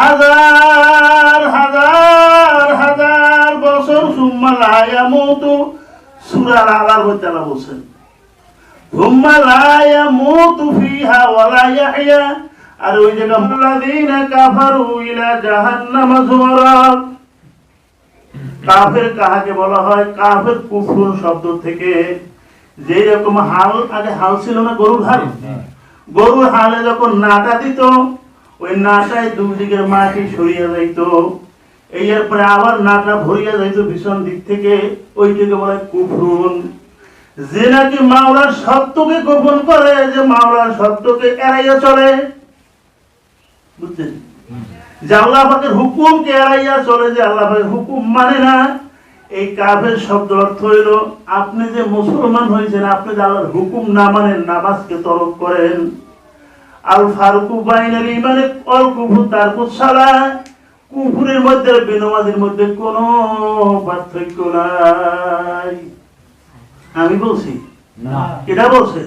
হাজার হাজার হাজার বছর সুম্মা লা ইয়ামুতু সূরা আলার মধ্যে আল্লাহ বলেন সুম্মা লা ইয়ামুতু ফিহা ওয়া লা ইয়াহইয়া। আর ওই জায়গা আল্লাযীনা কাফারু ইলা জাহান্নাম যুমারা। কাফের কাহাকে বলা হয়? কাফের কুফর শব্দ থেকে যে রকম হাল, আগে হাল ছিল না গরুর হাল, গরুর হালে যখন নাটা দিত ওই নাটায় দুই দিকের মাটি সরিয়ে যাইত, এরপরে আবার নাটা ভরিয়া যাইত পিছন দিক থেকে, ওইটাকে বলা হয় কুফরুন। যে নাকি মাওলার সত্যকে গোপন করে, যে মাওলার সত্যকে এড়াইয়া চলে, বুঝছেন, যে আল্লাহ পাকের হুকুমকে এড়াইয়া চলে, যে আল্লাহ পাকের হুকুম মানে না, এই কাফের শব্দ অর্থ হইল আপনি যে মুসলমান হয়েছেন, আপনি যে আল্লাহর হুকুম না মানেন, নামাজকে তরক করেন। আল ফারুকু বাইনাল ঈমানি ওয়াল কুফর তারকুস সালাহ। কুফরের মধ্যে আর বেনামাজির মধ্যে কোনো পার্থক্য নাই। আমি বলছি না, এটা বলছে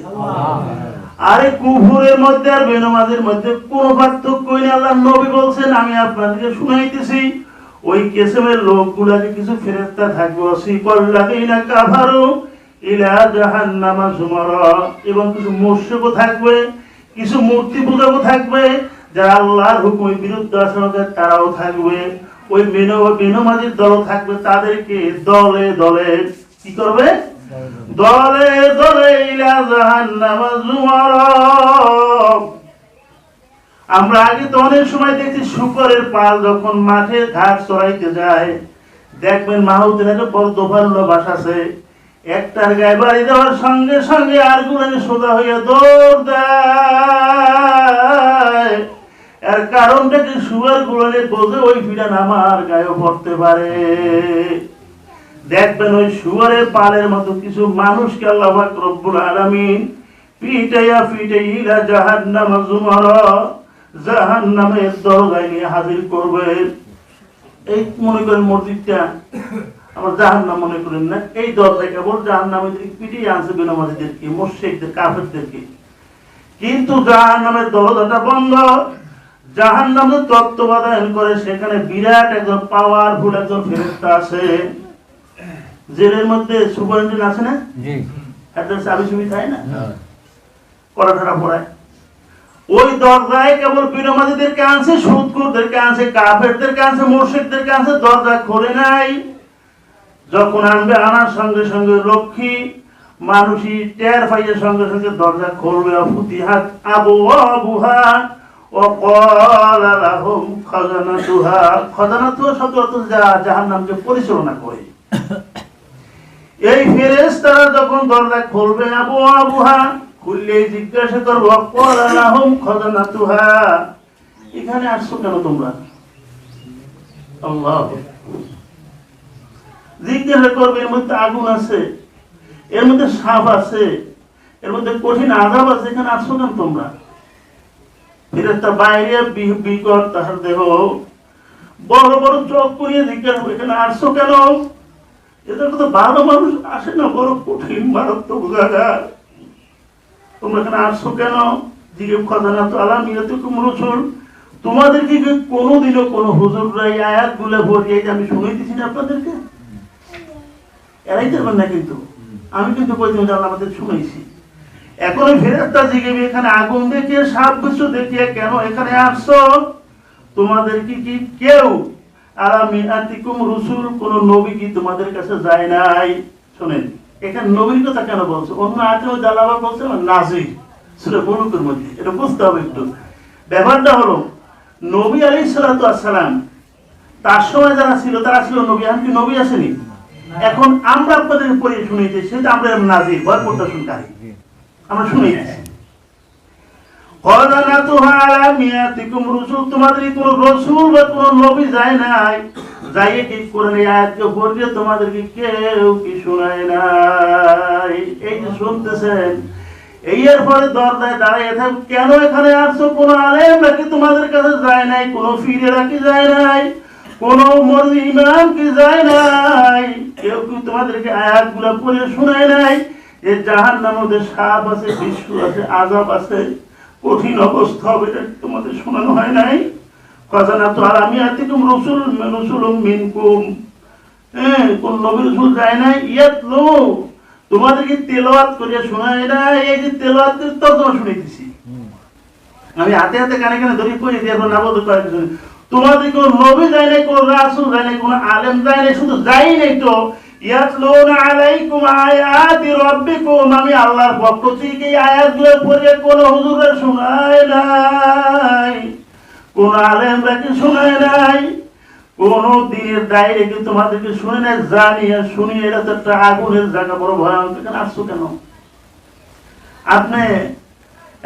আরে কুফরের মধ্যে আর বেনামাজির মধ্যে কোনো পার্থক্য নেই, আল্লাহর নবী বলছেন। আমি আপনাদেরকে শুনাইতেছি, ওই কিসমের লোকগুলাকে কিছু ফেরেশতা থাকবে, ওয়াসিকাল্লাযীনা কাফারু ইলা জাহান্নামা যুমারা, এবং কিছু মুশরিকও থাকবে, কিছু মূর্তি পূজকও থাকবে, যারা আল্লাহর হুকুমের বিরুদ্ধে আচরণ করে তারাও থাকবে। ওই বেনামাজির দল থাকবে, তাদেরকে দলে দলে কি করবে? দলে দলে ইলা জাহান্নামা যুমারা। আমরা আগে তো অনেক সময় দেখছি শুকরের পাল যখন মাঠে ঘাস চড়াইতে যায়, দেখবেন মাহুদের বড় দোফারুল্লাহ বাস আছে, একটার গায়ে বাড়ি দেওয়ার সঙ্গে সঙ্গে আর গুলানে সোজা হইয়া দৌড় দেয়। এর কারণটা কি? শুয়ার গুলানে বোঝে ওই ফিরান আমার গায়ে পড়তে পারে। দেখবেন ওই শুয়ারের পালের মতো কিছু মানুষকে আল্লাহ পাক রব্বুল আলামিন পিটাইয়া পিটাইয়া জাহান্নামা যুমারা, জাহান্নামের দরজায় নিয়ে হাজির করবে। এই মনে করেন মসজিদটা আমার জাহান্নাম মনে করেন না, এই দরজায় কেবল জাহান্নামীদের পিটিয়ে আনছে বেনামাজিদেরকে, মুশরিকদের, কাফেরদেরকে। কিন্তু জাহান্নামের দরজাটা বন্ধ। জাহান্নামে তত্ত্বাবধান করে সেখানে বিরাট একজন পাওয়ারফুল একজন ফেরেশতা আছে, জেলের মধ্যে সুপারিনটেন্ডেন্ট আছে না, একটা চাবি চুবি থাকে না, কড়াটা পড়ায়। ওই দরজায় কেবল বেনামাজিদেরকে আনছে, সুদখোরদেরকে আনছে, কাফেরদেরকে আনছে, মুশরিকদেরকে আনছে, দরজা খোলে নাই। যখন আনবে আনার সঙ্গে সঙ্গে লক্ষ্মী মানুষই টের পাইয়ে সঙ্গে সঙ্গে দরজা খুলবে। ফুতিহাত আবওয়াবুহা ওয়া ক্বালা লাহুম খাজানাতুহা। খাজানাতুহা শব্দ অর্থ জাহান্নামকে পরিচালনা করে। এই ফেরেশতারা যখন দরজা খুলবে, আবওয়াবুহা খুললে জিজ্ঞাসা করবে, ওয়া ক্বালা লাহুম খাজানাতুহা, এখানে আসছো কেন তোমরা? আল্লাহ জিজ্ঞাসা করবে, এর মধ্যে আগুন আছে, এর মধ্যে সাপ আছে, এর মধ্যে কঠিন আযাব আছে, এখানে আসছো কেন তোমরা? ফেরেশতা বাইরে বিকট তাহার দেহ, বড় বড় চোখ করিয়ে জিজ্ঞাসা করবে, এখানে আসছো কেন? এদের তো ভালো মানুষ আসে না, বড় কঠিন মারাত্মক জায়গা, তোমরা এখানে আসছো কেন? জিজ্ঞেস খাজানা তো আলামিয়াতুকুম রাসূল, তোমাদেরকে কি কোনোদিনও কোন হুজুররা এই আয়াতগুলো পড়িয়ে আমি শুনাইতেছি না আপনাদেরকে? এরাই দেবেন না, কিন্তু আমি কিন্তু কয়েকদিন আমাদের শুনেছি। এখন ওই ফেরেশতা জিজ্ঞেস, এখানে আগুন দেখিয়ে সাপ কিছু দেখিয়ে কেন এখানে আসছো? তোমাদের কি কেউ আলামিয়াতিকুম রাসূল, কোন নবী কি তোমাদের কাছে যায় নাই? শুনেন এখানে নবীর কথা কেন বলছে? অন্য আয়াতেও জালালা বলছে নাজির সূরা বুরুকের মধ্যে, এটা বুঝতে হবে একটু। ব্যাপারটা হলো নবী আলাইহিস সালাতু ওয়াস সালাম তার সময় যারা ছিল তারা ছিল নবী, এখন কি নবী আসেনি? এখন আমরা আপনাদের পড়ে শুনাইতেছি, সেটা আমরা নাজির ভয় প্রদর্শনকারী, আমরা শুনাইতেছি। খাজানাতুহা আলামিয়াতিকুম রাসূল, তোমাদের কোন রাসূল বা কোন নবী যায় নাই, যাইয়ে কি কোরআন এই আয়াতকে পড়ে তোমাদেরকে কেউ কি শোনায় নাই? এই যে শুনতেছেন, এর পরে দরজায় দাঁড়িয়ে থাক, কেন এখানে আসছো? কোন আলেম নাকি তোমাদের কাছে যায় নাই? কোন ফিরেরা কি যায় নাই? কোন মরজি ইমাম কি যায় নাই? কেউ কি তোমাদেরকে আয়াতগুলো পড়ে শোনায় নাই? যে জাহান্নামের মধ্যে সাপ আছে, বিষ্ণু আছে, আযাব আছে, কঠিন অবস্থা হবে, এটা তোমাদের শোনানো হয় নাই? কথা তো আর আমি আতিকুম রসুলুম মিনকুম, কোন নবী রাসূল যায় না, ইয়াতলু তোমাদেরকে তেলাওয়াত করে শোনায় না, এই যে তেলাওয়াতের তর্জমা শুনাইতেছি আমি হাতে হাতে কানে কানে ধরে কই দিয়ে না বলতে পারি। তোমাদের কোন নবী যায় না, কোন রাসূল যায় না, কোন আলেম যায় না, শুধু যাই নাই তো ইয়াতলুনা আলাইকুম আয়াতি রাব্বিকুম, আমি আল্লাহর পক্ষ থেকে এই আয়াতগুলো পড়ে কোন হুজুরে শোনায় নাই, কোন আলেমরা কি শোনায় নাই, কোন দিনের দায়রে কি তোমাদেরকে শুনে নাই, জানিয়ে শুনিয়ে এটা তো একটা আগুনের জায়গা, বড় ভয়ানক। এখানে আসছো কেন? আপনি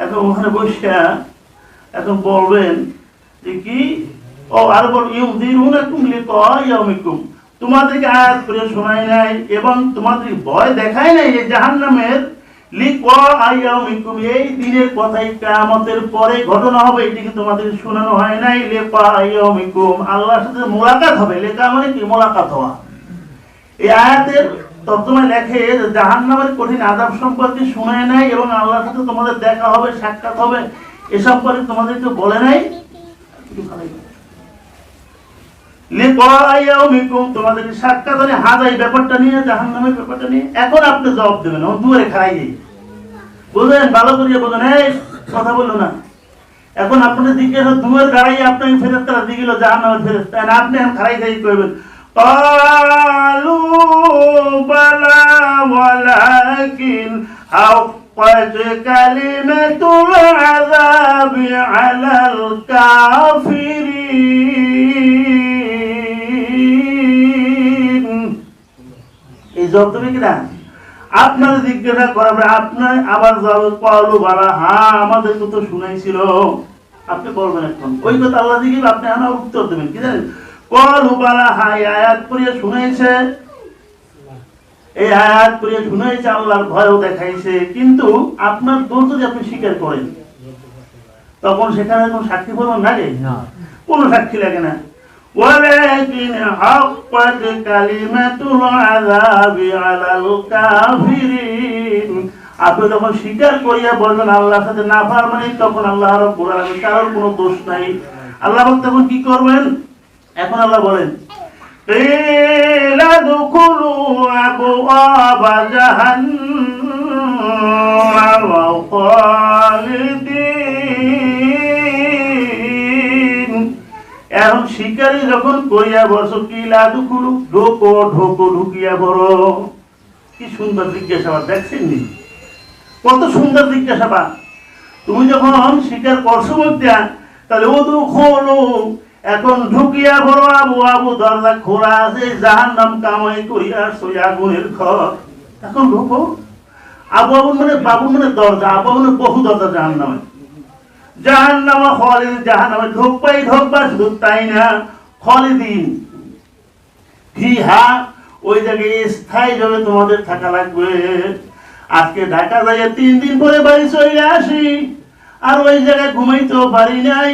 এখন ওখানে বসে এখন বলবেন যে কি ও আর বল ইউযিরুনাকুম লিকা ইয়াউমিকুম, তোমাদেরকে আয়াত করে শোনায় নাই এবং তোমাদেরকে ভয় দেখায় নাই যে জাহান্নামের লিকা ইয়াউমিকুম, এই দিনের কথাই কিয়ামতের পরে ঘটনা হবে, এটিকে তোমাদের শোনানো হয় নাই। লিকা ইয়াউমিকুম, আল্লাহর সাথে মোলাকাত হবে। লিকা মানে কি? মোলাকাত হওয়া। এই আয়াতের তর্জমায় লেখে যে জাহান্নামের কঠিন আযাব সম্পর্কে শোনায় নাই এবং আল্লাহর সাথে তোমাদের দেখা হবে, সাক্ষাৎ হবে, এ সম্পর্কে তোমাদেরকে বলে নাই। তোমাদের সাক্ষাৎ মানে হাজাই ব্যাপারটা নিয়ে, জাহান্নামের ব্যাপারটা নিয়ে। এখন আপনি জবাব দেবেন, দুয়ারে খাড়াই যাই, বুঝলেন? ভালো করিয়া বোঝেন, এই কথা বললো না। এখন আপনাদের দিকে দুয়ার গাড়াই আপনাকে ফেরেশতারা দিয়ে গেল জাহান্নামের ফেরেশতা, আপনি এখন খাড়াই যাই করবেন। قالوا بلى ولكن حقت كلمة العذاب على الكافرين। এই জবাব দেবে কিনা? আপনাদের জিজ্ঞাসা করাবে, আপনার আবার জবাব কলু বালা, হ্যাঁ আমাদেরকে তো শুনাইছিল। আপনি বলবেন এখন ওই কথা আল্লাহ দিকে, আপনি আমার উত্তর দেবেন কি জানেন? কলু বালা, হ্যাঁ আয়াত পড়িয়ে শুনাইছে, এই আয়াত পড়িয়ে শুনাইছে, আল্লাহর ভয়ও দেখাইছে, কিন্তু আপনার দোষ যদি আপনি স্বীকার করেন তখন সেখানে কোন সাক্ষী প্রমাণ লাগে না, কোন সাক্ষী লাগে না। ওয়ালাকিন হাক্কাত কালিমাতুল আযাবি আলাল কাফিরিন, আপনি যখন স্বীকার করিয়া বলবেন আল্লাহর সাথে নাফরমানি, তখন আল্লাহ রাব্বুল আলামিন কারোর কোনো দোষ নাই। আল্লাহ তখন কি করবেন? এখন আল্লাহ বলেন কিলা দুখুলু আবওয়াবা জাহান্নাম খালিদিন। এখন শিকারী যখন করিয়া বসো, কিলা দুখুলু, ঢোকো ঢোকো, ঢুকিয়া বড়। কি সুন্দর জিজ্ঞাসাবাদ, দেখছেন নি? কত সুন্দর জিজ্ঞাসাবাদ। তুমি যখন স্বীকার করছো বলতে, তাহলে ও তো খোলো, এখন ঢুকিয়া বড়, আবু আবু দরজা খোলা আছে, জাহান্নাম কামাই করিয়া সই আগুনের ঘর, এখন ঢুকো। আবু আবু মানে বাবু মানে দরজা, আবু মানে বহু দরজা জাহান্নামে, জাহান্নামে খালিদ, জাহান্নামে ঢোকবা, শুধু তাই না খালিদিন ফিহা, ওই জায়গায় স্থায়ী ভাবে তোমাদের থাকা লাগবে। আজকে ঢাকা যাইয়া 3 দিন পরে বাড়ি চলে আসি, আর ওই জায়গায় ঘুমাইতেও পারি নাই।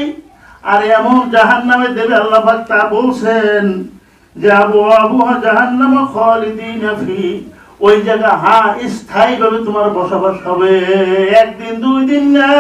আর এমন জাহান্নামে দেবে আল্লাহ পাক তা বলছেন যে আবু আবু জাহান্নাম খালিদিনা ফি, ওই জায়গা স্থায়ী ভাবে তোমার বসবাস হবে, 1 দিন 2 দিন না,